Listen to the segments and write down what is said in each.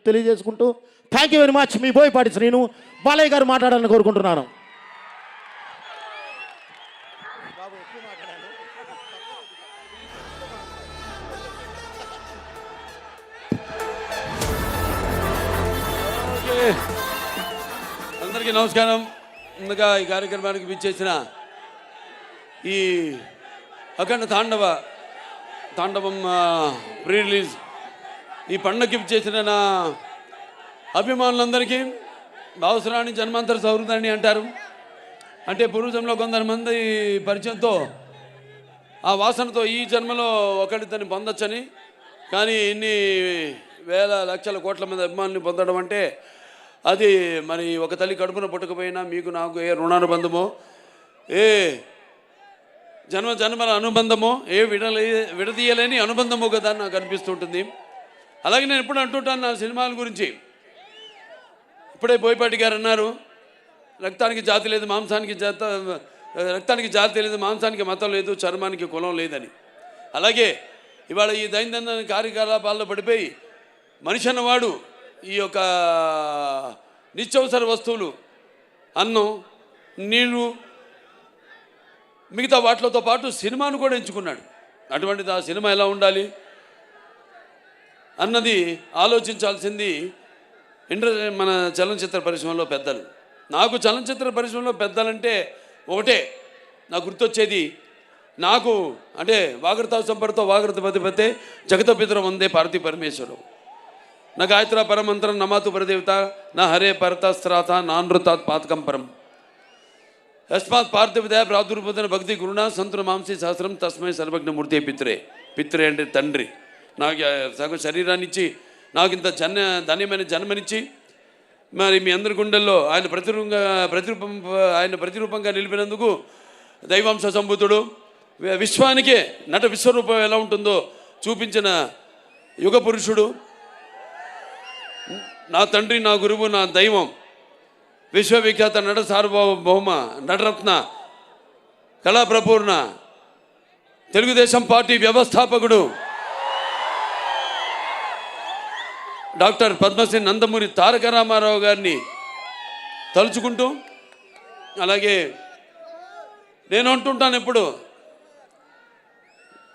తెలియజేసుకుంటూ thank you very much. మీ బోయపాటి శ్రీను బాలయ్య గారు మాట్లాడాలని కోరుకుంటున్నాను. అందరికీ నమస్కారం. ముందుగా ఈ కార్యక్రమానికి విచ్చేసిన ఈ అఖండ తాండవం ప్రీ రిలీజ్ ఈ పండుగకి విచ్చేసిన నా అభిమానులందరికీ అవసరాన్ని జన్మాంతర సౌహృదాన్ని అంటారు. అంటే పూర్వజంలో కొంతమంది పరిచయంతో ఆ వాసనతో ఈ జన్మలో ఒకటితని పొందొచ్చని, కానీ ఇన్ని వేల లక్షల కోట్ల మంది అభిమానులు పొందడం అంటే అది మరి ఒక తల్లి కడుపున పుట్టకపోయినా మీకు నాకు ఏ రుణానుబంధమో, ఏ జన్మల అనుబంధమో, ఏ విడదీయలేని అనుబంధమో కదా నాకు అనిపిస్తుంటుంది. అలాగే నేను ఎప్పుడు అంటుంటాను నా సినిమాల గురించి. ఇప్పుడే బోయపాటి గారు అన్నారు, రక్తానికి జాతి లేదు, రక్తానికి జాతి లేదు, మాంసానికి మతం లేదు, చర్మానికి కులం లేదని. అలాగే ఇవాళ ఈ దైనందిన కార్యకలాపాల్లో పడిపోయి మనిషి అన్నవాడు ఈ యొక్క నిత్యవసర వస్తువులు, అన్నం, నీళ్ళు, మిగతా వాటితో పాటు సినిమాను కూడా ఎంచుకున్నాడు. అటువంటిది ఆ సినిమా ఎలా ఉండాలి అన్నది ఆలోచించాల్సింది మన చలనచిత్ర పరిశ్రమలో పెద్దలు. నాకు చలనచిత్ర పరిశ్రమలో పెద్దలంటే ఒకటే నాకు గుర్తొచ్చేది, నాకు అంటే వాగర్త సంపర్తో వాగర్త పతిపతే జగత పితరం వందే పార్వతీ పరమేశ్వరం, నా గాయత్ర పరమంత్రం నమాతు పరదేవత నా హరే పరతస్త్రాత నానృతాత్ పాతకం పరం యస్మాత్ పార్థివదయ ప్రాదుర్బోధన భక్తి గురుణ సంతున మాంసి సహస్రం తస్మై సర్వజ్ఞమూర్తి పిత్రే అంటే తండ్రి. నాకు సగం శరీరాన్ని ఇచ్చి నాకు ఇంత ధన్యమైన జన్మనిచ్చి మరి మీ అందరి గుండెల్లో ఆయన ప్రతిరూపంగా నిలిపినందుకు దైవాంశ సంభూతుడు, విశ్వానికే నట విశ్వరూపం ఎలా ఉంటుందో చూపించిన యుగ పురుషుడు, నా తండ్రి, నా గురువు, నా దైవం, విశ్వవిఖ్యాత నట సార్వభౌమ నటరత్న కళాప్రపూర్ణ తెలుగుదేశం పార్టీ వ్యవస్థాపకుడు డాక్టర్ పద్మశ్రీ నందమూరి తారక రామారావు గారిని తలుచుకుంటూ, అలాగే నేను అంటుంటాను ఎప్పుడు,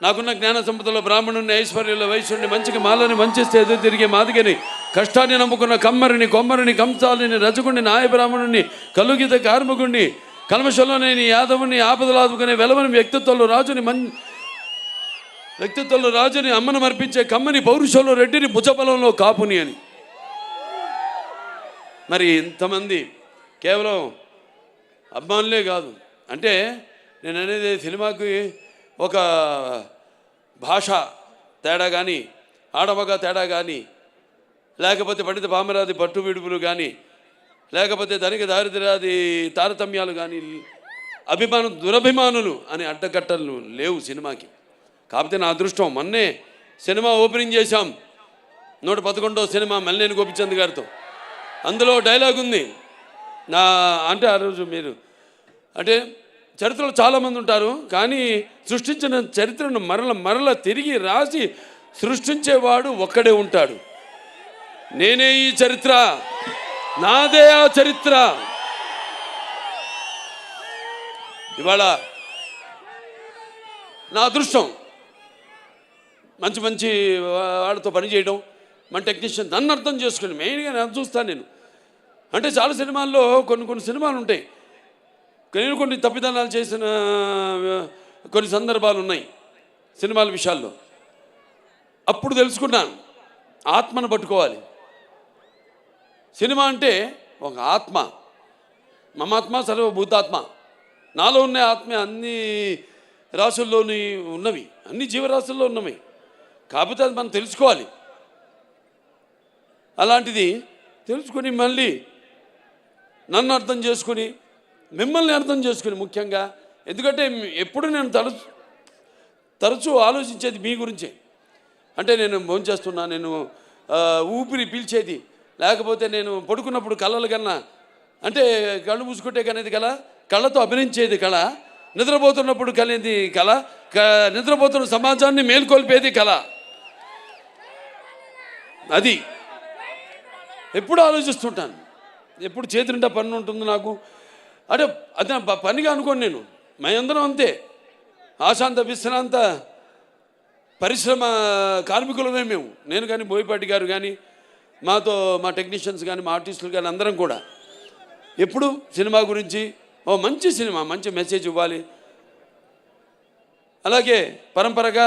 నాకున్న జ్ఞాన సంపదలో బ్రాహ్మణుని, ఐశ్వర్యంలో వైశ్యుడిని, మంచికి మాలని వంచిస్తే ఎదురు తిరిగే మాదిగని, కష్టాన్ని నమ్ముకున్న కమ్మరిని, కొమ్మరిని, కంసాలిని, రజకుడిని, నాయ బ్రాహ్మణుని, కలుగిత కార్మికుడిని, కల్మషంలోనేని యాదవుని, ఆపదలాదుకునే వెలవని వ్యక్తిత్వంలో రాజుని అమ్మను మర్పించే కమ్మని, పౌరుషంలో రెడ్డిని, భుజబలంలో కాపుని అని. మరి ఇంతమంది కేవలం అభిమానులే కాదు. అంటే నేను అనేది సినిమాకి ఒక భాష తేడా కానీ, ఆడమగ తేడా కానీ, లేకపోతే పండిత పామరాది పట్టు విడుపులు కానీ, లేకపోతే ధనిక దారిద్ర్యాది తారతమ్యాలు కానీ, దురభిమానులు అనే అడ్డకట్టలు లేవు సినిమాకి. కాకపోతే నా అదృష్టం, మొన్నే సినిమా ఓపెనింగ్ చేశాం, 111వ సినిమా మల్లేని గోపిచంద్ గారితో. అందులో డైలాగ్ ఉంది అంటే ఆ రోజు మీరు అంటే చరిత్రలో చాలామంది ఉంటారు, కానీ సృష్టించిన చరిత్రను మరల తిరిగి రాసి సృష్టించేవాడు ఒక్కడే ఉంటాడు. నేనే ఈ చరిత్ర, నాదే ఆ చరిత్ర. ఇవాళ నా అదృష్టం మంచి వాళ్ళతో పనిచేయడం, మన టెక్నీషియన్ నన్ను అర్థం చేసుకుని మెయిన్గా నేను చూస్తాను. నేను అంటే చాలా సినిమాల్లో కొన్ని సినిమాలు ఉంటాయి, నేను కొన్ని తప్పిదనాలు చేసిన కొన్ని సందర్భాలు ఉన్నాయి సినిమాల విషయాల్లో. అప్పుడు తెలుసుకున్నాను, ఆత్మను పట్టుకోవాలి. సినిమా అంటే ఒక ఆత్మ, మమాత్మ సర్వభూతాత్మ. నాలో ఉన్న ఆత్మ అన్ని రాసుల్లోని ఉన్నవి, అన్ని జీవరాశుల్లో ఉన్నవి. కాకపోతే అది మనం తెలుసుకోవాలి. అలాంటిది తెలుసుకొని మళ్ళీ నన్ను అర్థం చేసుకుని, మిమ్మల్ని అర్థం చేసుకుని ముఖ్యంగా, ఎందుకంటే ఎప్పుడు నేను తరచూ ఆలోచించేది మీ గురించే. అంటే నేను భోంచేస్తున్నా, నేను ఊపిరి పీల్చేది, లేకపోతే నేను పడుకున్నప్పుడు కళలు కన్నా, అంటే కళ్ళు మూసుకుంటే కనేది కళ, కళ్ళతో అభినయించేది కళ, నిద్రపోతున్నప్పుడు కనేది కళ, నిద్రపోతున్న సమాజాన్ని మేల్కొల్పేది కళ. అది ఎప్పుడు ఆలోచిస్తుంటాను, ఎప్పుడు చేతి నిండా పని ఉంటుంది నాకు. అంటే అదే పనిగా అనుకోను నేను, మేమందరం అంతే, ఆశాంత విశ్రాంత పరిశ్రమ కార్మికులమే మేము. నేను కానీ, బోయపాటి గారు కానీ, మాతో మా టెక్నీషియన్స్ కానీ, మా ఆర్టిస్టులు కానీ అందరం కూడా ఎప్పుడు సినిమా గురించి, ఓ మంచి సినిమా, మంచి మెసేజ్ ఇవ్వాలి. అలాగే పరంపరగా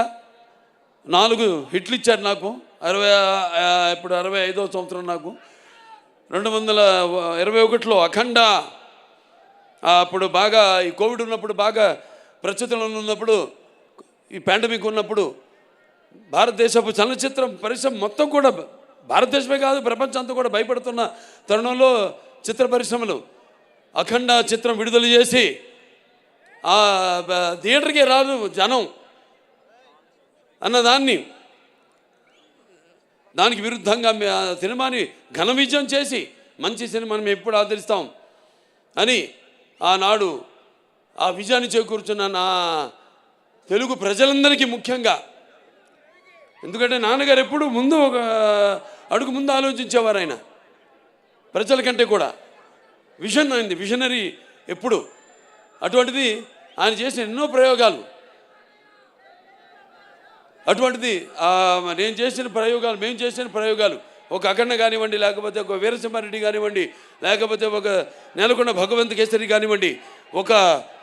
4 హిట్లు ఇచ్చారు నాకు. ఇప్పుడు 65వ సంవత్సరం నాకు. 2021లో అఖండ, అప్పుడు బాగా ఈ కోవిడ్ ఉన్నప్పుడు, బాగా ప్రస్తుతంలో ఉన్నప్పుడు, ఈ పాండమిక్ ఉన్నప్పుడు భారతదేశపు చలనచిత్ర పరిశ్రమ మొత్తం కూడా, భారతదేశమే కాదు ప్రపంచం అంతా కూడా భయపడుతున్న తరుణంలో చిత్ర పరిశ్రమలు అఖండ చిత్రం విడుదల చేసి థియేటర్కి రాదు జనం అన్నదాన్ని, దానికి విరుద్ధంగా సినిమాని ఘన విజయం చేసి మంచి సినిమాని మేము ఎప్పుడు ఆదరిస్తాం అని ఆనాడు ఆ విజయాన్ని చేకూర్చున్న నా తెలుగు ప్రజలందరికీ ముఖ్యంగా, ఎందుకంటే నాన్నగారు ఎప్పుడు ముందు ఒక అడుగు ముందు ఆలోచించేవారు. ఆయన ప్రజల కంటే కూడా విజన్ అయింది, విజనరీ ఎప్పుడు. అటువంటిది ఆయన చేసిన ఎన్నో ప్రయోగాలు, అటువంటిది నేను చేసిన ప్రయోగాలు, మేము చేసిన ప్రయోగాలు, ఒక అఖండ కానివ్వండి, లేకపోతే ఒక వీరసింహారెడ్డి కానివ్వండి, లేకపోతే ఒక నెలకొండ భగవంత్ కేసరి కానివ్వండి, ఒక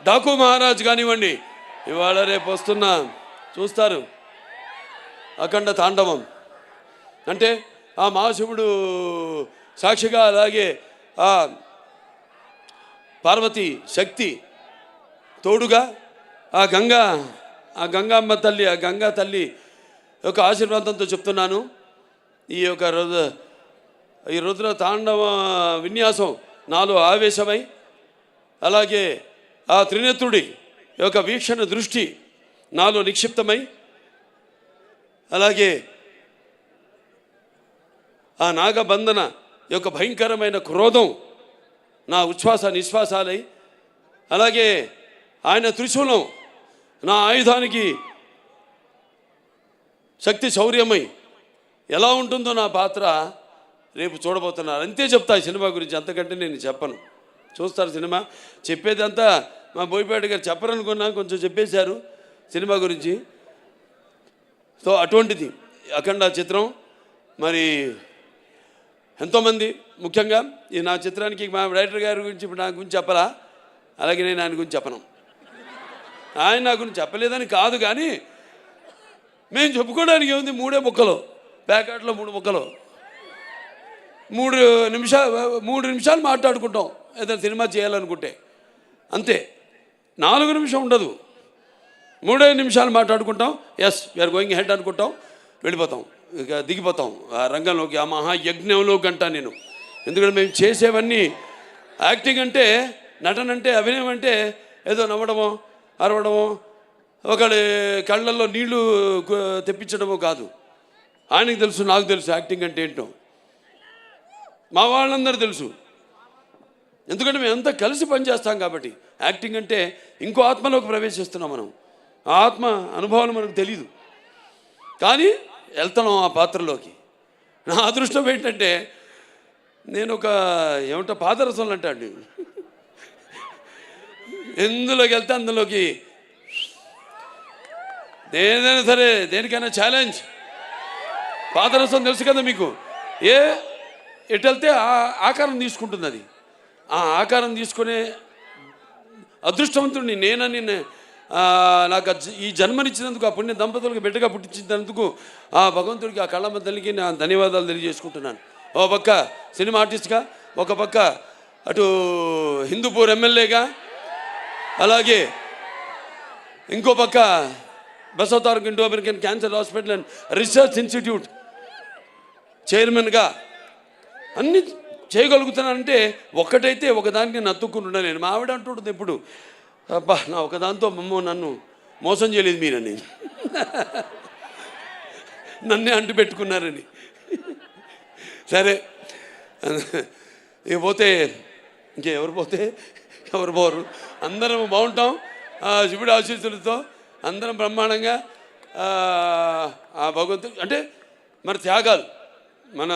డాకు మహారాజ్ కానివ్వండి, ఇవాళ రేపు వస్తున్న చూస్తారు అఖండ తాండవం. అంటే ఆ మహాశివుడు సాక్షిగా, అలాగే ఆ పార్వతి శక్తి తోడుగా, ఆ గంగామ్మ తల్లి, ఆ గంగా తల్లి యొక్క ఆశీర్వాదంతో చెప్తున్నాను. ఈ యొక్క ఈ రుద్ర తాండవ విన్యాసం నాలో ఆవేశమై, అలాగే ఆ త్రినేత్రుడి యొక్క వీక్షణ దృష్టి నాలో నిక్షిప్తమై, అలాగే ఆ నాగబంధన యొక్క భయంకరమైన క్రోధం నా ఉచ్ఛ్వాస నిశ్వాసాలై, అలాగే ఆయన త్రిశూలం నా ఆయుధానికి శక్తి శౌర్యమై ఎలా ఉంటుందో నా పాత్ర రేపు చూడబోతున్నారు. అంతే చెప్తా ఈ సినిమా గురించి, అంతకంటే నేను చెప్పను. చూస్తారు సినిమా. చెప్పేదంతా మా బోయపాటి గారు చెప్పరనుకున్నా, కొంచెం చెప్పేశారు సినిమా గురించి. సో అటువంటిది అఖండ చిత్రం. మరి ఎంతోమంది, ముఖ్యంగా ఈ నా చిత్రానికి మా డైరెక్టర్ గారి గురించి ఇప్పుడు నా గురించి చెప్పాలా, అలాగే నేను ఆయన గురించి చెప్పను. ఆయన నా గురించి చెప్పలేదని కాదు, కానీ మేము చెప్పుకోవడానికి ఏముంది, 3 ముక్కలు, ప్యాకెట్లో 3 ముక్కలు, 3 నిమిషాలు మాట్లాడుకుంటాం ఏదైనా సినిమా చేయాలనుకుంటే, అంతే. 4 నిమిషం ఉండదు, 3 నిమిషాలు మాట్లాడుకుంటాం. ఎస్ వీఆర్ గోయింగ్ హెడ్ అనుకుంటాం, వెళ్ళిపోతాం, ఇక దిగిపోతాం ఆ రంగంలోకి, ఆ మహాయజ్ఞంలోకి అంటా నేను. ఎందుకంటే మేము చేసేవన్నీ యాక్టింగ్ అంటే, నటన అంటే, అభినయం అంటే ఏదో నవ్వడమో అరవడమో ఒకళ్ళ కళ్ళల్లో నీళ్లు తెప్పించడమో కాదు. ఆయనకి తెలుసు, నాకు తెలుసు యాక్టింగ్ అంటే ఏంటో, మా వాళ్ళందరూ తెలుసు. ఎందుకంటే మేమంతా కలిసి పనిచేస్తాం కాబట్టి. యాక్టింగ్ అంటే ఇంకో ఆత్మలోకి ప్రవేశిస్తున్నాం మనం, ఆ ఆత్మ అనుభవాలు మనకు తెలీదు, కానీ వెళ్తున్నాం ఆ పాత్రలోకి. నా అదృష్టం ఏంటంటే నేను ఒక ఏమంటా పాదరసంలో అంటాడు, ఎందులోకి వెళ్తే అందులోకి, ఏదైనా సరే దేనికైనా ఛాలెంజ్. పాదరసం తెలుసు కదా మీకు, ఎటు వెళ్తే ఆ ఆకారం తీసుకుంటుంది. అది ఆ ఆకారం తీసుకునే అదృష్టవంతుడిని నేనని, నాకు ఈ జన్మనిచ్చినందుకు, ఆ పుణ్య దంపతులకు బిడ్డగా పుట్టించినందుకు ఆ భగవంతుడికి, ఆ కళ్ళమ్మ తల్లికి నా ధన్యవాదాలు తెలియజేసుకుంటున్నాను. ఒక పక్క సినిమా ఆర్టిస్ట్గా, ఒక పక్క అటు హిందూపూర్ ఎమ్మెల్యేగా, అలాగే ఇంకో పక్క Basavataraka Indo American cancer hospital and research institute చైర్మన్గా అన్నీ చేయగలుగుతున్నానంటే ఒక్కటైతే ఒకదానికి నేను అతుక్కుంటున్నా. నేను మా ఆవిడ అంటుంటుంది ఎప్పుడు, అబ్బా నా ఒకదాంతో నన్ను మోసం చేయలేదు మీరని, నన్నే అంటు పెట్టుకున్నారని. సరే ఇక పోతే ఇంకెవరు పోతే ఎవరు పోరు, అందరం బాగుంటాం శివుడి ఆశీస్సులతో, అందరం బ్రహ్మాండంగా. ఆ భగవంతుడు అంటే మరి త్యాగాలు, మన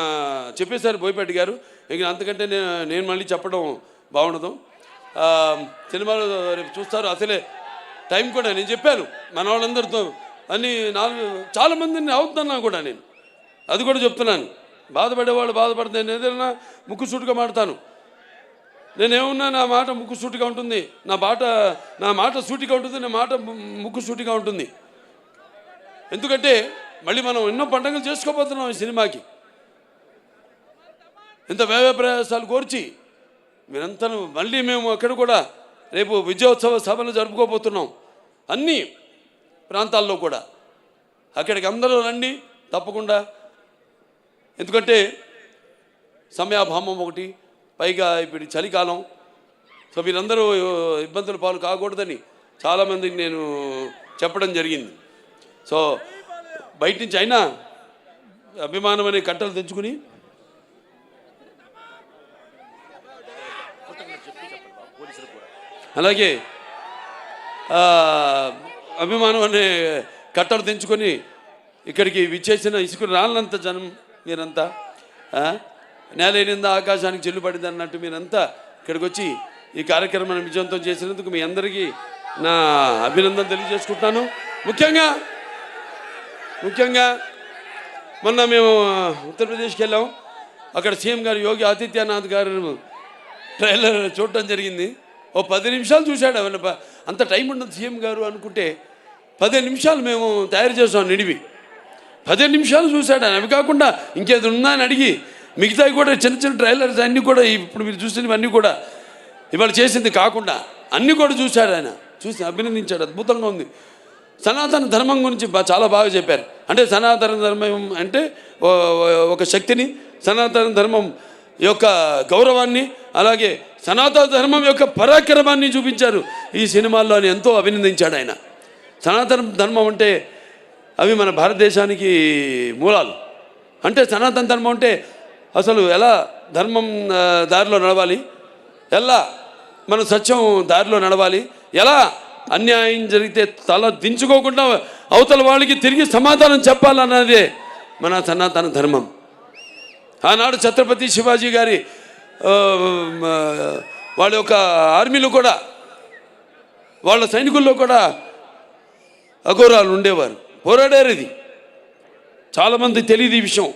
చెప్పేశారు బోయపాటి గారు. ఇక అంతకంటే నేను మళ్ళీ చెప్పడం బాగుండదు. సినిమాలో రేపు చూస్తారు. అసలే టైం కూడా నేను చెప్పాను మన వాళ్ళందరితో అన్ని చాలామందిని అవుతున్నా కూడా నేను అది కూడా చెప్తున్నాను. బాధపడేవాళ్ళు బాధపడితే నేను ఏదైనా ముక్కుసూటిగా మాడతాను. నేనేమన్నా నా మాట ముక్కుసూటిగా ఉంటుంది, నా మాట సూటిగా ఉంటుంది, నా మాట ముక్కుసూటిగా ఉంటుంది. ఎందుకంటే మళ్ళీ మనం ఎన్నో పండుగలు చేసుకోబోతున్నాం ఈ సినిమాకి. ఇంత వ్యయ ప్రయాసాలు కోర్చి మీరంతా మళ్ళీ మేము అక్కడ కూడా రేపు విజయోత్సవ సభలు జరుపుకోబోతున్నాం అన్ని ప్రాంతాల్లో కూడా. అక్కడికి అందరూ రండి తప్పకుండా. ఎందుకంటే సమయాభావం ఒకటి, పైగా ఇప్పుడు చలికాలం. సో మీరందరూ ఇబ్బందుల పాలు కాకూడదని చాలామందికి నేను చెప్పడం జరిగింది. సో బయట నుంచి అయినా అభిమానం అనే కట్టలు తెంచుకుని అలాగే అభిమానం అనే కట్టలు తెంచుకొని ఇక్కడికి విచ్చేసిన ఇసుక రాళ్ళంత జనం మీరంతా, నేలైనందా ఆకాశానికి చెల్లుపడింది అన్నట్టు మీరంతా ఇక్కడికి వచ్చి ఈ కార్యక్రమాన్ని విజయవంతం చేసినందుకు మీ అందరికీ నా అభినందన తెలియజేసుకుంటున్నాను. ముఖ్యంగా మొన్న మేము ఉత్తరప్రదేశ్కి వెళ్ళాం. అక్కడ సీఎం గారు యోగి ఆదిత్యనాథ్ గారు ట్రైలర్ చూడటం జరిగింది. ఓ 10 నిమిషాలు చూశాడు. అంత టైం ఉండదు సీఎం గారు అనుకుంటే 15 నిమిషాలు మేము తయారు చేసాం నిడివి. 15 నిమిషాలు చూశాడు ఆయన. అవి కాకుండా ఇంకేది ఉందా అని అడిగి మిగతావి కూడా చిన్న ట్రైలర్స్ అన్నీ కూడా ఇప్పుడు మీరు చూసినవన్నీ కూడా ఇవాళ చేసింది కాకుండా అన్నీ కూడా చూశాడు ఆయన. చూసి అభినందించాడు. అద్భుతంగా ఉంది. సనాతన ధర్మం గురించి చాలా బాగా చెప్పారు. అంటే సనాతన ధర్మం అంటే ఒక శక్తిని, సనాతన ధర్మం యొక్క గౌరవాన్ని, అలాగే సనాతన ధర్మం యొక్క పరాక్రమాన్ని చూపించారు ఈ సినిమాల్లో అని ఎంతో అభినందించాడు ఆయన. సనాతన ధర్మం అంటే అవి మన భారతదేశానికి మూలాలు. అంటే సనాతన ధర్మం అంటే అసలు ఎలా ధర్మం దారిలో నడవాలి, ఎలా మన సత్యం దారిలో నడవాలి, ఎలా అన్యాయం జరిగితే తల దించుకోకుండా అవతల వాళ్ళకి తిరిగి సమాధానం చెప్పాలన్నదే మన సనాతన ధర్మం. ఆనాడు ఛత్రపతి శివాజీ గారి వాళ్ళ యొక్క ఆర్మీలో కూడా, వాళ్ళ సైనికుల్లో కూడా అఘోరాలు ఉండేవారు, పోరాడారు. ఇది చాలామంది తెలియదు ఈ విషయం.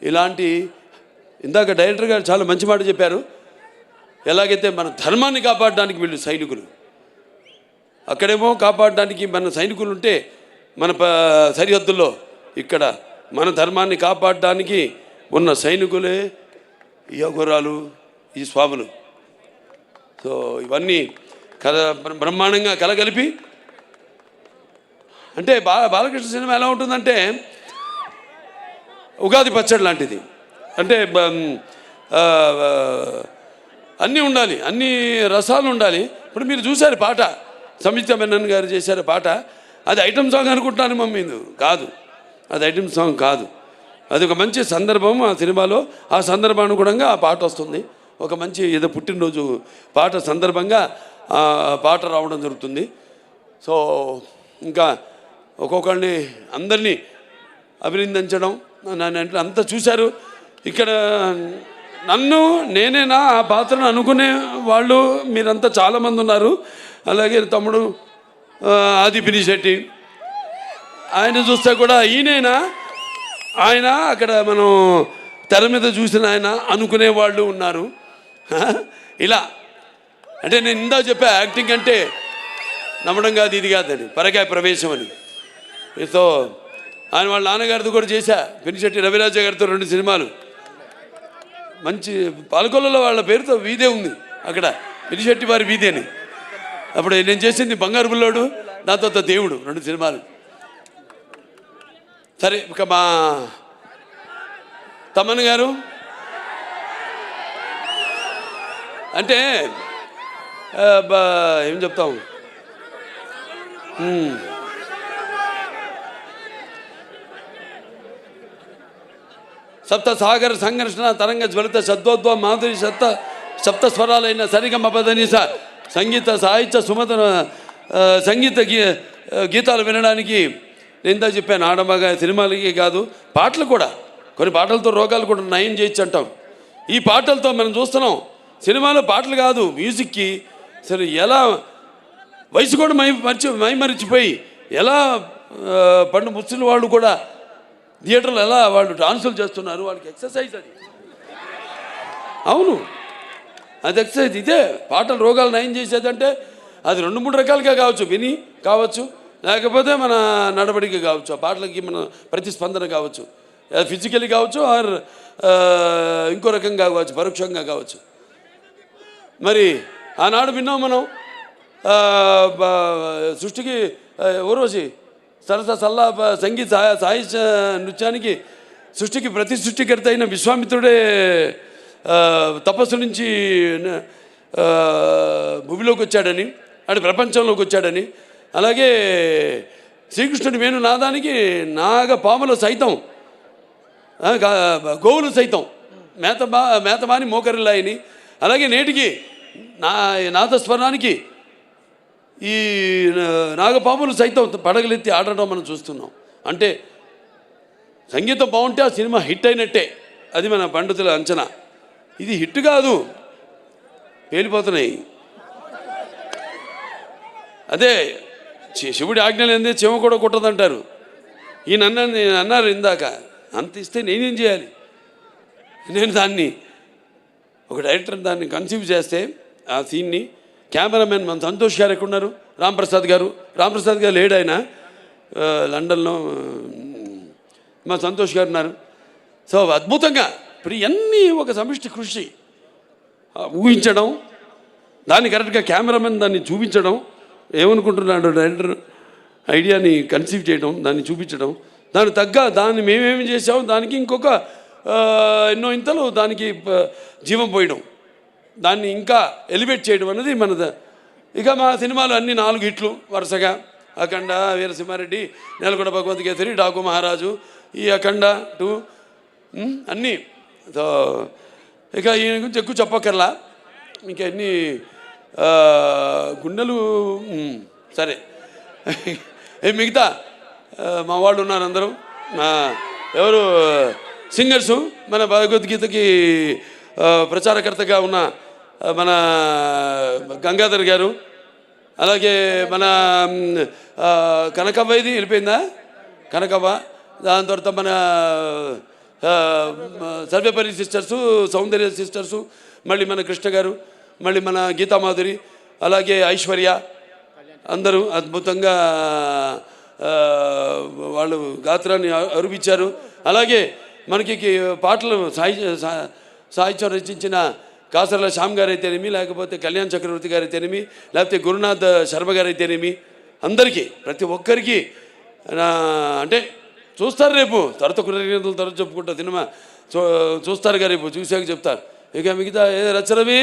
ఇలాంటి ఇందాక డైరెక్టర్ గారు చాలా మంచి మాట చెప్పారు. ఎలాగైతే మన ధర్మాన్ని కాపాడడానికి వీళ్ళు సైనికులు, అక్కడేమో కాపాడడానికి మన సైనికులు ఉంటే మన సరిహద్దుల్లో ఇక్కడ మన ధర్మాన్ని కాపాడడానికి ఉన్న సైనికులే ఈ అఘోరాలు, ఈ స్వాములు. సో ఇవన్నీ బ్రహ్మాండంగా కలగలిపి అంటే బాలకృష్ణ సినిమా ఎలా ఉంటుందంటే ఉగాది పచ్చడి లాంటిది. అంటే అన్నీ ఉండాలి, అన్ని రసాలు ఉండాలి. ఇప్పుడు మీరు చూశారు పాట, సంయుక్త మెనన్ గారు చేశారు పాట. అది ఐటమ్ సాంగ్ అనుకుంటాను మమ్మీ, కాదు, అది ఐటమ్ సాంగ్ కాదు. అది ఒక మంచి సందర్భం ఆ సినిమాలో. ఆ సందర్భానుగుణంగా ఆ పాట వస్తుంది. ఒక మంచి ఏదో పుట్టినరోజు పాట సందర్భంగా ఆ పాట రావడం జరుగుతుంది. సో ఇంకా ఒక్కొక్కరిని అందరినీ అభినందించడం, నన్ను అంతా చూశారు. ఇక్కడ నేనేనా ఆ పాత్రను అనుకునే వాళ్ళు మీరంతా చాలామంది ఉన్నారు. అలాగే తమ్ముడు ఆది పినిశెట్టి, ఆయన చూస్తే కూడా ఈయనైనా ఆయన అక్కడ మనం తెర మీద చూసిన ఆయన అనుకునే వాళ్ళు ఉన్నారు. ఇలా అంటే నేను ఇందా చెప్పా, యాక్టింగ్ అంటే నమ్మడం కాదు, ఇది కాదని, పరకాయ ప్రవేశం అని. సో ఆయన వాళ్ళ నాన్నగారితో కూడా చేశా, పినిశెట్టి రవిరాజ గారితో 2 సినిమాలు. మంచి పాలకొల్లలో వాళ్ళ పేరుతో వీధే ఉంది అక్కడ, పినిశెట్టి వారి వీధి అని. అప్పుడు నేను చేసింది బంగారు బుల్లోడు, దాంతో దేవుడు, 2 సినిమాలు. సరే ఇక మా తమ్మన్ గారు అంటే ఏం చెప్తాం, సప్త సాగర సంఘర్షణ తరంగ జ్వలిత సద్వద్వ మాధురి సప్త స్వరాలైన సరిగమ పదనిస సంగీత సాహిత్య సుమత సంగీత గీతాలు వినడానికి నేను చెప్పాను. ఆడమగా సినిమాలకి కాదు, పాటలు కూడా కొన్ని పాటలతో రోగాలు కూడా నయం చేయొచ్చు అంటాం. ఈ పాటలతో మనం చూస్తున్నాం, సినిమాలో పాటలు కాదు, మ్యూజిక్కి అసలు ఎలా వయసు కూడా మరిచిపోయి ఎలా పండు ముసలి వాళ్ళు కూడా థియేటర్లో ఎలా వాళ్ళు డాన్సులు చేస్తున్నారు. వాళ్ళకి ఎక్సర్సైజ్ అది. అవును, అది ఎక్సర్సైజ్. ఇదే పాటలు రోగాలు నయం చేసేదంటే అది 2-3 రకాలుగా కావచ్చు. విని కావచ్చు, లేకపోతే మన నడవడిక కావచ్చు, ఆ పాటలకి మన ప్రతిస్పందన కావచ్చు, ఫిజికల్లీ కావచ్చు, ఆర్ ఇంకో రకంగా కావచ్చు, పరోక్షంగా కావచ్చు. మరి ఆనాడు విన్నాం మనం సృష్టికి ఊర్వశి సరస సల్లా సంగీత సాహిత్య నృత్యానికి సృష్టికి ప్రతి సృష్టికర్త అయిన విశ్వామిత్రుడే తపస్సు నుంచి భూమిలోకి వచ్చాడని, ఆడు ప్రపంచంలోకి వచ్చాడని, అలాగే శ్రీకృష్ణుడి వేణునాదానికి నాగపాములు సైతం గోవులు సైతం మేతమాని మోకరిల్లాయని, అలాగే నేటికి నాదస్వరానికి ఈ నాగపాములు సైతం పడగలెత్తి ఆడడం మనం చూస్తున్నాం. అంటే సంగీతం బాగుంటే ఆ సినిమా హిట్ అయినట్టే, అది మన పండితుల అంచనా. ఇది హిట్ కాదు, పేలిపోతున్నాయి. అదే శివుడి ఆజ్ఞలు ఏంది, చెమ కూడా కుట్టదంటారు. ఈయన అన్నారు ఇందాక, అంత ఇస్తే నేనేం చేయాలి? నేను దాన్ని ఒక డైరెక్టర్ దాన్ని కన్సీవ్ చేస్తే ఆ సీన్ని కెమెరామెన్ మన సంతోష్ గారు ఎక్కడున్నారు, రాంప్రసాద్ గారు లేడు, ఆయన లండన్లో మా సంతోష్ గారు ఉన్నారు. సో అద్భుతంగా ఇప్పుడు ఇవన్నీ ఒక సమిష్టి కృషి, ఊహించడం, దాన్ని కరెక్ట్గా కెమెరామెన్ దాన్ని చూపించడం, ఏమనుకుంటున్నాడు డైరెక్టర్ ఐడియాని కన్సీవ్ చేయడం, దాన్ని చూపించడం, దానికి తగ్గ దాన్ని మేమేమి చేసాము దానికి ఇంకొక ఎన్నో ఇంతలు దానికి జీవం పోయడం, దాన్ని ఇంకా ఎలివేట్ చేయడం అన్నది మనది. ఇక మా సినిమాలు అన్ని 4 హిట్లు వరుసగా, అఖండ, వీరసింహారెడ్డి, నేలకొండ భగవంత్ కేసరి, డాకు మహారాజు, ఈ అఖండ 2 అన్నీ. సో ఇక ఈయన గురించి ఎక్కువ చెప్పక్కర్లా, ఇంకా అన్ని గుండెలు సరే. మిగతా మా వాళ్ళు ఉన్నారు అందరూ, ఎవరు సింగర్సు, మన భగవద్గీతకి ప్రచారకర్తగా ఉన్న మన గంగాధర్ గారు, అలాగే మన కనకవ్వ, ఇది వెళ్ళిపోయిందా కనకవ్వ, దాని తర్వాత మన సర్వేపల్లి సిస్టర్సు, సౌందర్య సిస్టర్సు, మళ్ళీ మన కృష్ణ గారు, మళ్ళీ మన గీతామాధురి, అలాగే ఐశ్వర్య, అందరూ అద్భుతంగా వాళ్ళు గాత్రాన్ని అరువిచ్చారు. అలాగే మనకి పాటలు సాహిత్యం రచించిన కాసర్ల శ్యామ్ గారు అయితేనేమి, లేకపోతే కళ్యాణ్ చక్రవర్తి గారు అయితేనేమి, లేకపోతే గురునాథ్ శర్మ గారు అయితేనేమి, అందరికీ ప్రతి ఒక్కరికి అంటే చూస్తారు రేపు, తర్వాత కృతజ్ఞతలు తర్వాత చెప్పుకుంటా సినిమా చూస్తారుగా రేపు, చూసాక చెప్తారు. ఇక మిగతా రచరవి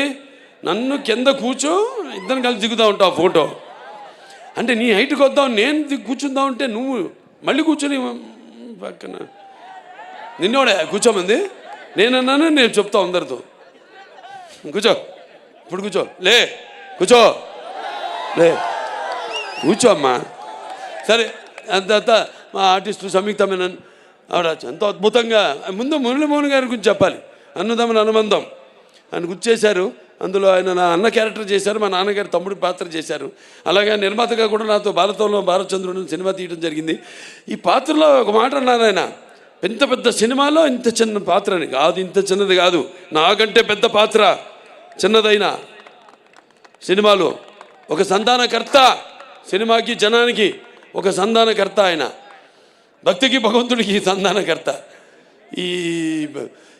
నన్ను కింద కూర్చో, ఇద్దరు కలిసి దిగుతూ ఉంటావు ఫోటో. అంటే నీ హైట్కి వద్దాం, నేను కూర్చుందాం అంటే నువ్వు మళ్ళీ కూర్చొని పక్కన నిన్నోడే కూర్చోమంది, నేనన్నాను, నేను చెప్తా అందరితో కూర్చో, ఇప్పుడు కూర్చో, లే కూర్చో, లే కూర్చో అమ్మా. సరే అంత మా ఆర్టిస్టు సంయుక్త మేనన్ ఆవిడ ఎంతో అద్భుతంగా, ముందు మురళీమోహన్ గారి గురించి చెప్పాలి. అన్నదమ్ముల అనుబంధం ఆయన గుర్తు చేశారు. అందులో ఆయన నా అన్న క్యారెక్టర్ చేశారు, మా నాన్నగారు తమ్ముడి పాత్ర చేశారు. అలాగే నిర్మాతగా కూడా నాతో బాలచంద్రుడు సినిమా తీయడం జరిగింది. ఈ పాత్రలో ఒక మాట అన్నారు ఆయన, ఇంత పెద్ద సినిమాలో ఇంత చిన్న పాత్ర అని కాదు, ఇంత చిన్నది కాదు, నాకంటే పెద్ద పాత్ర చిన్నదైన సినిమాలో ఒక సంధానకర్త, సినిమాకి జనానికి ఒక సంధానకర్త, ఆయన భక్తికి భగవంతుడికి సంధానకర్త. ఈ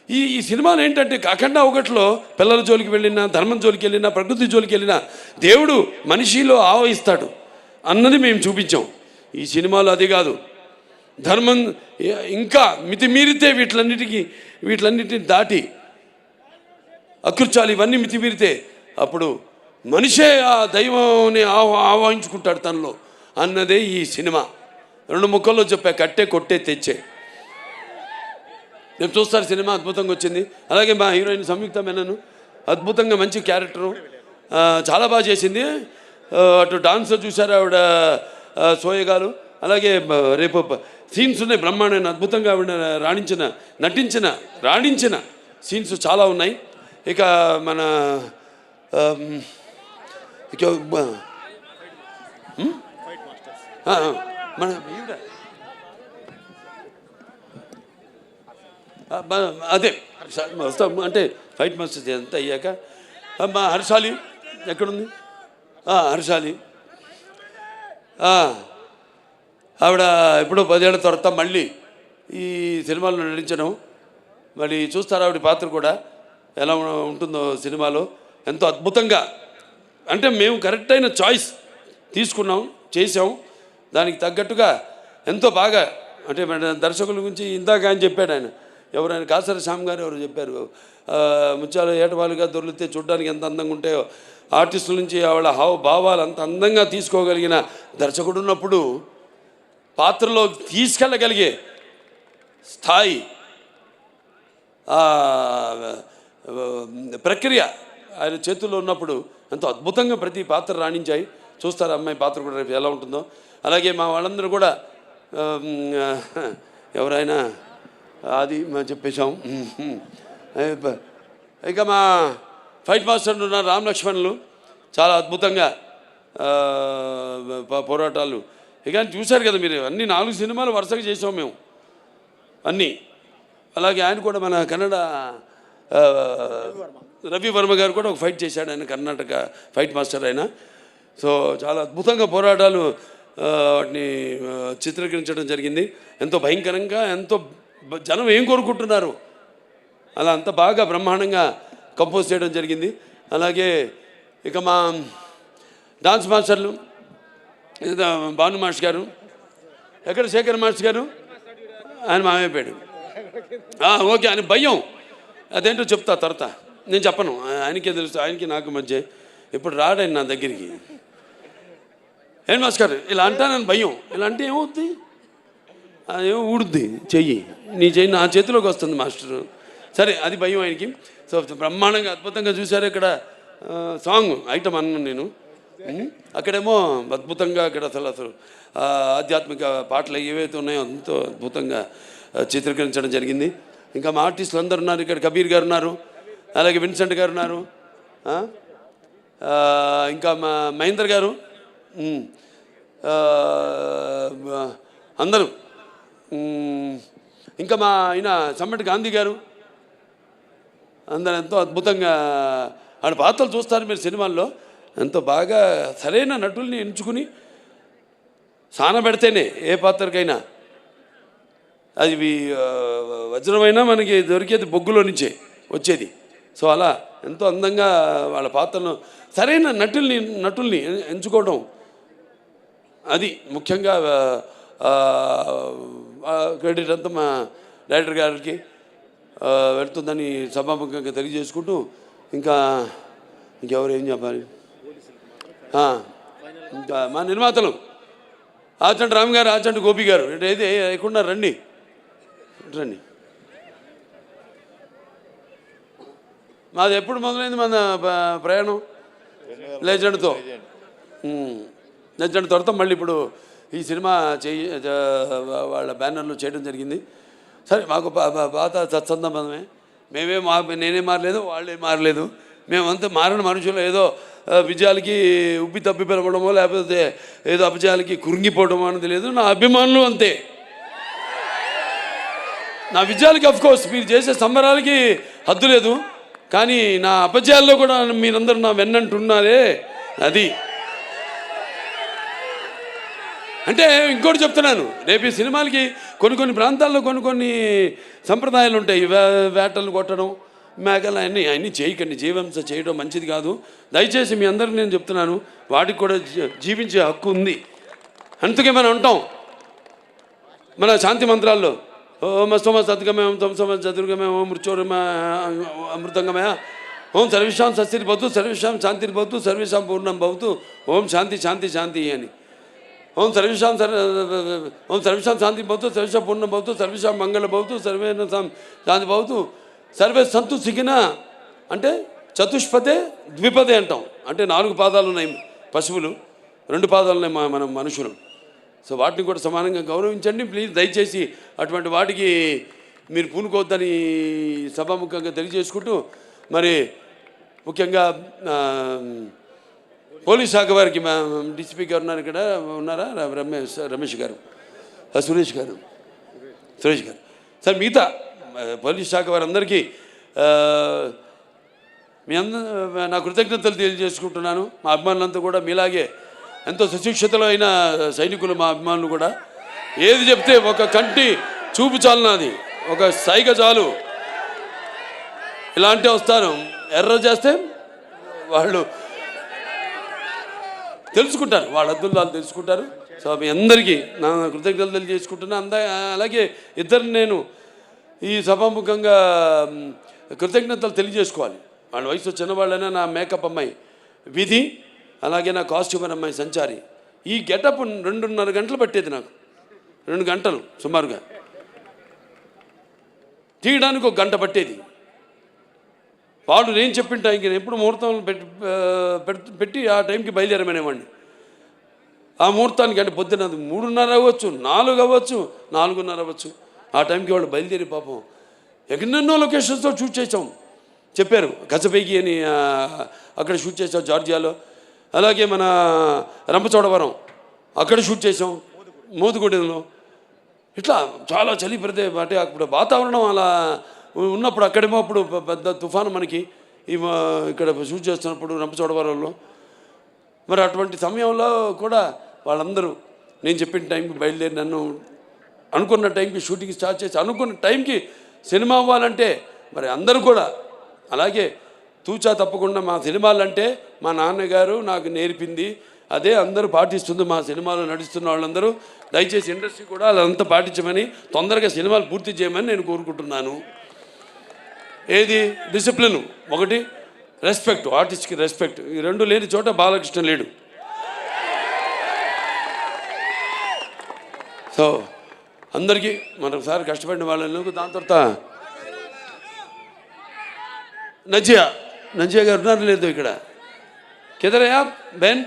ఈ సినిమాలు ఏంటంటే అఖండ 1లో పిల్లల జోలికి వెళ్ళినా, ధర్మం జోలికి వెళ్ళినా, ప్రకృతి జోలికి వెళ్ళినా దేవుడు మనిషిలో ఆవహిస్తాడు అన్నది మేము చూపించాం. ఈ సినిమాలో అది కాదు, ధర్మం ఇంకా మితిమీరితే వీటిలన్నిటిని దాటి అకృత్యాలు ఇవన్నీ మితిమీరితే అప్పుడు మనిషే ఆ దైవాన్ని ఆవాహించుకుంటాడు తనలో అన్నదే ఈ సినిమా. 2 ముక్కల్లో చెప్పా, కట్టే కొట్టే తెచ్చే. రేపు చూస్తారు సినిమా అద్భుతంగా వచ్చింది. అలాగే మా హీరోయిన్ సంయుక్త మేనన్ అద్భుతంగా మంచి క్యారెక్టరు, చాలా బాగా చేసింది. అటు డాన్స్ చూసారు ఆవిడ సోయగాలు. అలాగే రేపు సీన్స్ ఉన్నాయి, బ్రహ్మాండమైన అద్భుతంగా ఆవిడ రాణించిన సీన్స్ చాలా ఉన్నాయి. ఇక మన ఇక మన అదే వస్తాం అంటే ఫైట్ మాస్టర్స్ అంతా అయ్యాక మా హర్షాలి ఎక్కడుంది? హర్షాలి ఆవిడ ఎప్పుడో 10 ఏళ్ల తర్వాత మళ్ళీ ఈ సినిమాలో నటించడం, మరి చూస్తారు ఆవిడ పాత్ర కూడా ఎలా ఉంటుందో సినిమాలో. ఎంతో అద్భుతంగా, అంటే మేము కరెక్ట్ అయిన చాయిస్ తీసుకున్నాం, చేసాం, దానికి తగ్గట్టుగా ఎంతో బాగా. అంటే దర్శకుల గురించి ఇందాక ఆయన చెప్పాడు, ఆయన కాసర శ్యామ్ గారు ఎవరు చెప్పారు, ముత్యాలు ఏటవాలుగా దొరికితే చూడడానికి ఎంత అందంగా ఉంటాయో, ఆర్టిస్టుల నుంచి ఆవిడ భావాలు అంత అందంగా తీసుకోగలిగిన దర్శకుడు ఉన్నప్పుడు పాత్రలో తీసుకెళ్ళగలిగే స్థాయి, ప్రక్రియ ఆయన చేతుల్లో ఉన్నప్పుడు ఎంతో అద్భుతంగా ప్రతి పాత్ర రాణించాయి. చూస్తారు అమ్మాయి పాత్ర కూడా రేపు ఎలా ఉంటుందో. అలాగే మా వాళ్ళందరూ కూడా ఎవరైనా అది చెప్పేశాం. ఇక మా ఫైట్ మాస్టర్ ఉన్న రామ్ లక్ష్మణులు చాలా అద్భుతంగా పోరాటాలు. ఇక చూశారు కదా మీరు, అన్ని 4 సినిమాలు వరుసగా చేసాం మేము అన్నీ. అలాగే ఆయన కూడా మన కన్నడ రవి వర్మ గారు కూడా ఒక ఫైట్ చేశాడు, ఆయన కర్ణాటక ఫైట్ మాస్టర్ ఆయన. సో చాలా అద్భుతంగా పోరాటాలు వాటిని చిత్రీకరించడం జరిగింది. ఎంతో భయంకరంగా, ఎంతో జనం ఏం కోరుకుంటున్నారు అలా అంత బాగా బ్రహ్మాండంగా కంపోజ్ చేయడం జరిగింది. అలాగే ఇక మా డాన్స్ మాస్టర్లు భాను మాస్టర్ గారు, ఎక్కడ శేఖర్ మాస్టర్ గారు, ఆయన మామైపోయాడు. ఓకే, ఆయన భయం అదేంటో చెప్తా తర్వాత, నేను చెప్పను, ఆయనకే తెలుసు, ఆయనకి నాకు మధ్య. ఇప్పుడు రాడాయన నా దగ్గరికి, ఏం మాస్టర్ ఇలా అంటానని భయం, ఇలా అంటే ఏమవుద్ది, ఏమో ఊడుద్ది చెయ్యి, నీ చెయ్యి నా చేతిలోకి వస్తుంది మాస్టరు, సరే అది భయం ఆయనకి. సో బ్రహ్మాండంగా అద్భుతంగా చూశారు. ఇక్కడ సాంగ్ ఐటమ్ అన్నాను నేను, అక్కడేమో అద్భుతంగా అక్కడ అసలు ఆధ్యాత్మిక పాటలు ఏవైతే ఉన్నాయో ఎంతో అద్భుతంగా చిత్రీకరించడం జరిగింది. ఇంకా మా ఆర్టిస్టులు అందరు ఉన్నారు, ఇక్కడ కబీర్ గారు ఉన్నారు, అలాగే విన్సెంట్ గారు ఉన్నారు, ఇంకా మా మహేందర్ గారు, అందరూ, ఇంకా మా ఆయన సమ్మటి గాంధీ గారు, అందరూ ఎంతో అద్భుతంగా ఆడ పాత్రలు చూస్తారు మీరు సినిమాల్లో. ఎంతో బాగా సరైన నటుల్ని ఎంచుకుని సానబెడితేనే ఏ పాత్రకైనా అది వజ్రమైనా మనకి దొరికేది బొగ్గులో నుంచే వచ్చేది. సో అలా ఎంతో అందంగా వాళ్ళ పాత్రను సరైన నటుల్ని ఎంచుకోవడం, అది ముఖ్యంగా క్రెడిట్ అంతా మా డైరెక్టర్ గారికి వెళ్తుందని సభాముఖంగా తెలియజేసుకుంటూ, ఇంకెవరు ఏం చెప్పాలి, ఇంకా మా నిర్మాతలు ఆచంటి రామ్ గారు, ఆచంటి గోపి గారు, ఏది లేకుండా రండి. మాది ఎప్పుడు మొదలైంది మన ప్రయాణం? లెజెండ్తో తర్వాత మళ్ళీ ఇప్పుడు ఈ సినిమా వాళ్ళ బ్యానర్లో చేయడం జరిగింది. సరే, మాకు పాత సత్సంబంధమే, నేనే మారలేదు, వాళ్ళే మారలేదు, మేమంతా మారిన మనుషులు. ఏదో విజయాలకి ఉబ్బి తప్పి పిలవడమో లేకపోతే ఏదో అపజయాలకి కురింగిపోవడమో అనేది లేదు. నా అభిమానులు అంతే. నా విజయాలకి అఫ్కోర్స్ మీరు చేసే సంబరాలకి హద్దు లేదు, కానీ నా అపజయాల్లో కూడా మీరందరూ నా వెన్నంటున్నారే, అది. అంటే ఇంకోటి చెప్తున్నాను, రేపు ఈ సినిమాలకి కొన్ని ప్రాంతాల్లో కొన్ని సంప్రదాయాలు ఉంటాయి. వేటలు కొట్టడం, మేకలు అన్నీ చేయకండి, జీవంశ చేయడం మంచిది కాదు. దయచేసి మీ అందరికీ నేను చెప్తున్నాను, వాటికి కూడా జీవించే హక్కు ఉంది. అందుకే మనం ఉంటాం మన శాంతి మంత్రాల్లో, ఓం అస్తమ సద్గమే, ఓం తం సమ చతుర్గమే, ఓం మృత్యోర్మ అమృతంగమయ, ఓం సర్వేషాం సస్తిర్భవతు, సర్వేషాం శాంతిర్భవతు, సర్వేషాం పూర్ణం భవతు, ఓం శాంతి శాంతి శాంతి అని. ఓం సర్వేషాం శాంతి భవతు, సర్వేషాం పూర్ణం భవతు, సర్వేషాం మంగళ భవతు, సర్వేణ శాంతి భవతు, సర్వే సంతు సిగిన. అంటే చతుష్పదే ద్విపదే అంటాం. అంటే 4 పాదాలు ఉన్నాయి పశువులు, 2 పాదాలు ఉన్నాయి మనం మనుషులు. సో వాటిని కూడా సమానంగా గౌరవించండి ప్లీజ్. దయచేసి అటువంటి వాటికి మీరు పూనుకోవద్దని సభాముఖంగా తెలియజేసుకుంటూ, మరి ముఖ్యంగా పోలీస్ శాఖ వారికి మా డిసిపి గారు ఉన్నారు, ఇక్కడ ఉన్నారా? రమేష్ గారు, సురేష్ గారు సార్, మిగతా పోలీస్ శాఖ వారందరికీ నా కృతజ్ఞతలు తెలియజేసుకుంటున్నాను. మా అభిమానులంతా కూడా మీలాగే ఎంతో సుశిక్షితులు అయిన సైనికులు మా అభిమానులు కూడా. ఏది చెప్తే ఒక కంటి చూపు చాలు, నాది ఒక సైగ చాలు, ఇలాంటి వస్తారు. ఎర్ర చేస్తే వాళ్ళు తెలుసుకుంటారు, వాళ్ళ అద్దులు వాళ్ళు తెలుసుకుంటారు. సో మీ అందరికీ నా కృతజ్ఞతలు తెలియజేసుకుంటున్నా. అలాగే ఇద్దరిని నేను ఈ సభాముఖంగా కృతజ్ఞతలు తెలియజేసుకోవాలి. వాళ్ళ వయసు చిన్నవాళ్ళైనా నా మేకప్ అమ్మాయి విధి, అలాగే నా కాస్ట్యూమర్ అమ్మాయి సంచారి. ఈ గెటప్ 2.5 గంటలు పట్టేది నాకు, 2 గంటలు సుమారుగా తీయడానికి, 1 గంట పట్టేది. వాడు నేను చెప్పిన టైంకి ఎప్పుడు ముహూర్తం పెట్టి ఆ టైంకి బయలుదేరమనేవాడిని. ఆ ముహూర్తానికి అంటే పొద్దున్న 3:30 అవ్వచ్చు, 4 అవ్వచ్చు, 4:30 అవ్వచ్చు. ఆ టైంకి వాళ్ళు బయలుదేరి పాపం ఎన్నెన్నో లొకేషన్స్తో షూట్ చేసాం. చెప్పారు గజపేగి అని అక్కడ షూట్ చేసాం జార్జియాలో, అలాగే మన రంపచోడవరం అక్కడ షూట్ చేసాం, మోదుగూడెంలో. ఇట్లా చాలా చలి పడితే అంటే అప్పుడు వాతావరణం అలా ఉన్నప్పుడు, అక్కడేమో అప్పుడు పెద్ద తుఫాను మనకి ఇక్కడ షూట్ చేస్తున్నప్పుడు రంపచోడవరంలో. మరి అటువంటి సమయంలో కూడా వాళ్ళందరూ నేను చెప్పిన టైంకి బయలుదేరి నన్ను అనుకున్న టైంకి షూటింగ్ స్టార్ట్ చేసి అనుకున్న టైంకి సినిమా అవ్వాలంటే మరి అందరూ కూడా అలాగే తూచా తప్పకుండా మా సినిమాలంటే మా నాన్నగారు నాకు నేర్పింది అదే అందరూ పాటిస్తుంది. మా సినిమాలో నడుస్తున్న వాళ్ళందరూ దయచేసి ఇండస్ట్రీ కూడా అదంతా పాటించమని, తొందరగా సినిమాలు పూర్తి చేయమని నేను కోరుకుంటున్నాను. ఏది డిసిప్లిన్, ఒకటి రెస్పెక్ట్, ఆర్టిస్ట్కి రెస్పెక్ట్, ఈ 2 లేని చోట బాలకృష్ణ లేడు. సో అందరికీ మరొకసారి కష్టపడిన వాళ్ళకు. దాని తర్వాత నజియా గారు ఉన్నారు లేదు ఇక్కడ, కిదరయా బెన్,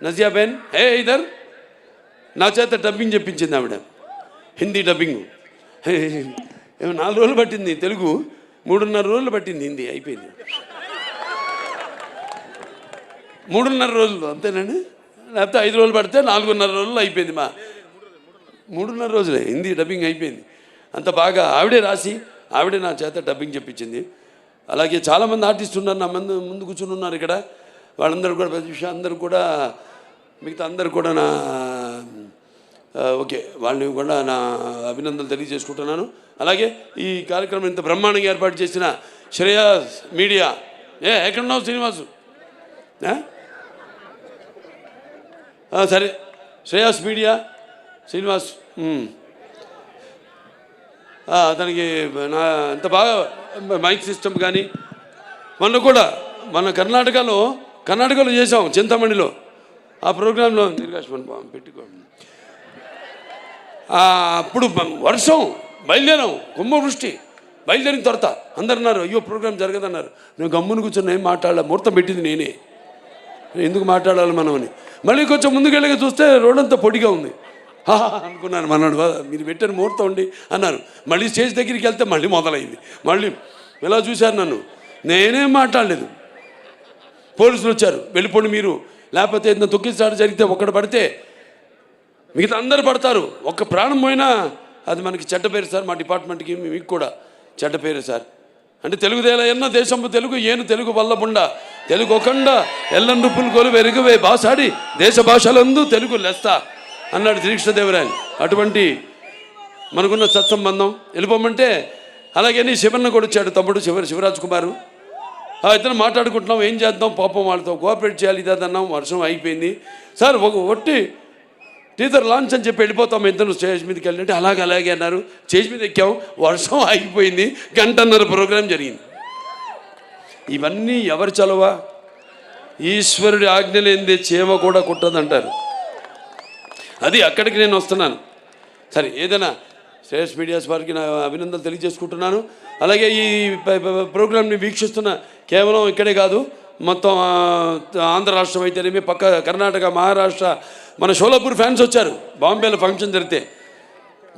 నజియా బెన్ హే ఇదర్. నా చేత డబ్బింగ్ చెప్పించింది ఆవిడ, హిందీ డబ్బింగ్. 4 రోజులు పట్టింది తెలుగు, 3.5 రోజులు పట్టింది హిందీ, అయిపోయింది. 3.5 రోజులు అంతేనండి, లేకపోతే 5 రోజులు పడితే 4.5 రోజులు అయిపోయింది. 3.5 రోజులే హిందీ డబ్బింగ్ అయిపోయింది. అంత బాగా ఆవిడే రాసి ఆవిడే నా చేత డబ్బింగ్ చెప్పించింది. అలాగే చాలామంది ఆర్టిస్టులు ఉన్నారు నా ముందు కూర్చుని ఉన్నారు ఇక్కడ, వాళ్ళందరూ కూడా ప్రతి విషయం అందరూ కూడా మిగతా అందరూ కూడా నా ఓకే వాళ్ళని కూడా నా అభినందనలు తెలియజేసుకుంటున్నాను. అలాగే ఈ కార్యక్రమం ఇంత బ్రహ్మాండంగా ఏర్పాటు చేసిన శ్రేయాస్ మీడియా, ఎక్కడున్నావు శ్రీనివాసు? సరే, శ్రేయాస్ మీడియా శ్రీనివాస్, అతనికి నా ఎంత బాగా మైక్ సిస్టమ్ కానీ, మొన్న కూడా మన కర్ణాటకలో చేసాం చింతమణిలో. ఆ ప్రోగ్రాంలో పెట్టుకో, అప్పుడు వర్షం, బయలుదేరాం, కుంభవృష్టి, బయలుదేరిన తర్వాత అందరు అన్నారు అయ్యో ప్రోగ్రాం జరగదన్నారు. నేను గమ్మును కూర్చొని ఏం మాట్లాడాల, ముహూర్తం పెట్టింది నేనే, ఎందుకు మాట్లాడాలి మనం అని. మళ్ళీ కొంచెం ముందుకెళ్ళగా చూస్తే రోడ్ అంతా పొడిగా ఉంది. అనుకున్నాను, మన్నాడు మీరు పెట్టిన ముహూర్తం ఉండి అన్నారు. మళ్ళీ స్టేజ్ దగ్గరికి వెళ్తే మళ్ళీ మొదలైంది. మళ్ళీ ఇలా చూశారు నన్ను, నేనేం మాట్లాడలేదు. పోలీసులు వచ్చారు, వెళ్ళిపోండి మీరు, లేకపోతే ఏదైనా తొక్కిసాడు జరిగితే ఒక్కడు పడితే మిగతా అందరు పడతారు, ఒక్క ప్రాణం పోయినా అది మనకి చెడ్డ పేరు సార్, మా డిపార్ట్మెంట్కి మీకు కూడా చెడ్డ పేరు సార్. అంటే తెలుగుదేల ఎన్న దేశంపు తెలుగు ఏను తెలుగు వల్లబుండ తెలుగు ఒకండ ఎల్లం రుప్పులు కొలు వెరుగువే బాసాడి దేశ భాషలందు తెలుగు లెస్త అన్నాడు శ్రీకృష్ణదేవరాయలు. అటువంటి మనకున్న సత్సంబంధం. వెళ్ళిపోమంటే అలాగే శివన్న కూడా వచ్చాడు, తమ్ముడు శివరాజ్ కుమారు. ఇద్దరు మాట్లాడుకుంటున్నాం, ఏం చేద్దాం పాపం వాళ్ళతో కోఆపరేట్ చేయాలి ఇదన్నాం. వర్షం అయిపోయింది సార్, ఒట్టి టీజర్ లాంచ్ అని చెప్పి వెళ్ళిపోతాం ఇద్దరు స్టేజ్ మీదకి వెళ్ళంటే అలాగే అన్నారు. స్టేజ్ మీద ఎక్కాం, వర్షం ఆగిపోయింది, 1.5 గంట ప్రోగ్రాం జరిగింది. ఇవన్నీ ఎవరి చలవా? ఈశ్వరుడి ఆజ్ఞ లేనిదే చేమ కూడా కుట్టదంటారు. అది అక్కడికి నేను వస్తున్నాను. సరే, ఏదైనా శ్రేయస్ మీడియాస్ వారికి నా అభినందనలు తెలియజేసుకుంటున్నాను. అలాగే ఈ ప్రోగ్రామ్ని వీక్షిస్తున్న కేవలం ఇక్కడే కాదు, మొత్తం ఆంధ్ర రాష్ట్రం అయితేనేమి, పక్క కర్ణాటక, మహారాష్ట్ర, మన షోలాపూర్ ఫ్యాన్స్ వచ్చారు. బాంబేలో ఫంక్షన్ జరిగితే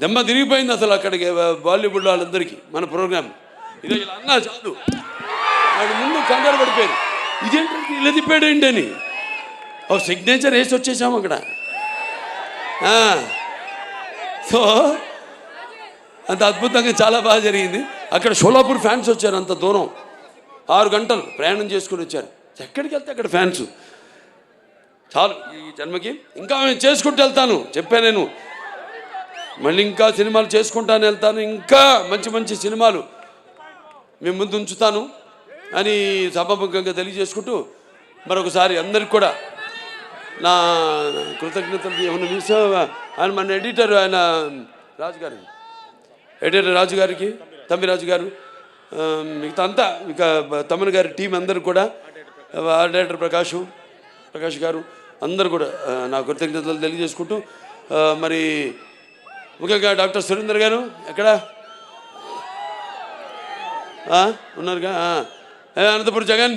దెమ్మ తిరిగిపోయింది అసలు అక్కడికి బాలీవుడ్ వాళ్ళందరికీ మన ప్రోగ్రామ్. ఇదే ఇలా అన్నా చాలు, వాడు ముందు కంగారు పడిపోయారు, ఇదేంటి ఇలా తిప్పాడు ఏంటి అని. ఒక సిగ్నేచర్ వేసి వచ్చేసాము అక్కడ. సో అంత అద్భుతంగా చాలా బాగా జరిగింది. అక్కడ షోలాపూర్ ఫ్యాన్స్ వచ్చారు, అంత దూరం 6 గంటలు ప్రయాణం చేసుకుని వచ్చారు. ఎక్కడికి వెళ్తే అక్కడ ఫ్యాన్స్. చాలు ఈ జన్మకి, ఇంకా నేను చేసుకుంటూ వెళ్తాను చెప్పా నేను. మళ్ళీ ఇంకా సినిమాలు చేసుకుంటాను వెళ్తాను, ఇంకా మంచి మంచి సినిమాలు మేము ముందు ఉంచుతాను అని సభాముఖంగా తెలియజేసుకుంటూ మరొకసారి అందరికి కూడా నా కృతజ్ఞతలు. ఏమన్నా మిస్ ఆయన మన ఎడిటర్, ఆయన రాజుగారు, ఎడిటర్ రాజుగారికి, తమ్మిరాజు గారు, మిగతా అంతా ఇక తమ్మన్ గారి టీం అందరు కూడా, డైరెక్టర్ ప్రకాష్ గారు అందరు కూడా నా కృతజ్ఞతలు తెలియజేసుకుంటూ, మరి ముఖ్యంగా డాక్టర్ సురేందర్ గారు ఎక్కడ ఉన్నారుగా, అనంతపురం జగన్,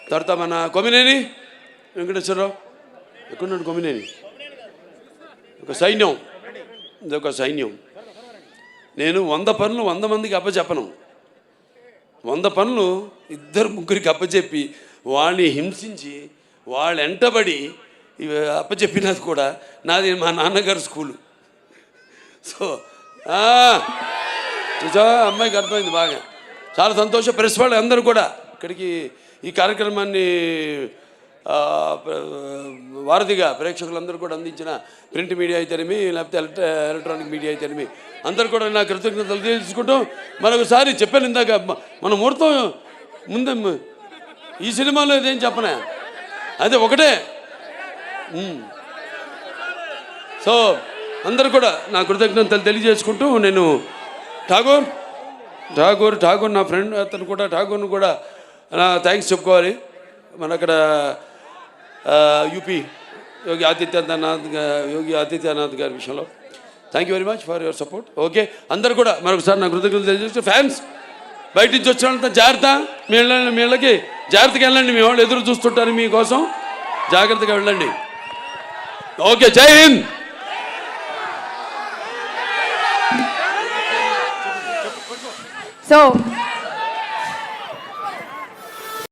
తర్వాత మన కొమ్మినేని వెంకటేశ్వరరావు ఎక్కడున్నాడు, కొమ్మినేని, ఒక సైన్యం, ఇదొక సైన్యం. నేను 100 పనులు 100 మందికి అప్పచెప్పను. 100 పనులు 2-3 అప్పచెప్పి వాళ్ళని హింసించి వాళ్ళు వెంటబడి అప్పచెప్పినది కూడా నాది మా నాన్నగారు స్కూలు. సో చూసా, అమ్మాయికి అర్థమైంది బాగా. చాలా సంతోషం. ప్రెస్ వాళ్ళు అందరూ కూడా ఇక్కడికి ఈ కార్యక్రమాన్ని వారధిగా ప్రేక్షకులందరూ కూడా అందించిన ప్రింట్ మీడియా అయితేనేమి, లేకపోతే ఎలక్ట్రానిక్ మీడియా అయితేనేమి అందరూ కూడా నా కృతజ్ఞతలు తెలుసుకుంటూ మరొకసారి చెప్పాను ఇందాక, మన ముహూర్తం ముందే ఈ సినిమాలో ఇదేం చెప్పనా, అదే ఒకటే. సో అందరూ కూడా నా కృతజ్ఞతలు తెలియజేసుకుంటూ, నేను ఠాగూర్ నా ఫ్రెండ్, అతను కూడా ఠాగూర్ను కూడా నా థ్యాంక్స్ చెప్పుకోవాలి. మన అక్కడ యూపీ యోగి ఆదిత్యనాథ్ గారి విషయంలో thank you very much for your support. Okay, అందరు కూడా మరొకసారి నా కృతజ్ఞతలు తెలియజేస్తూ, ఫ్యాన్స్ బయట నుంచి వచ్చినంత జాగ్రత్త, మీ ఇళ్ళకి జాగ్రత్తగా వెళ్ళండి. మీ వాళ్ళు ఎదురు చూస్తుంటారు మీకోసం, జాగ్రత్తగా వెళ్ళండి. ఓకే, జై హింద్. So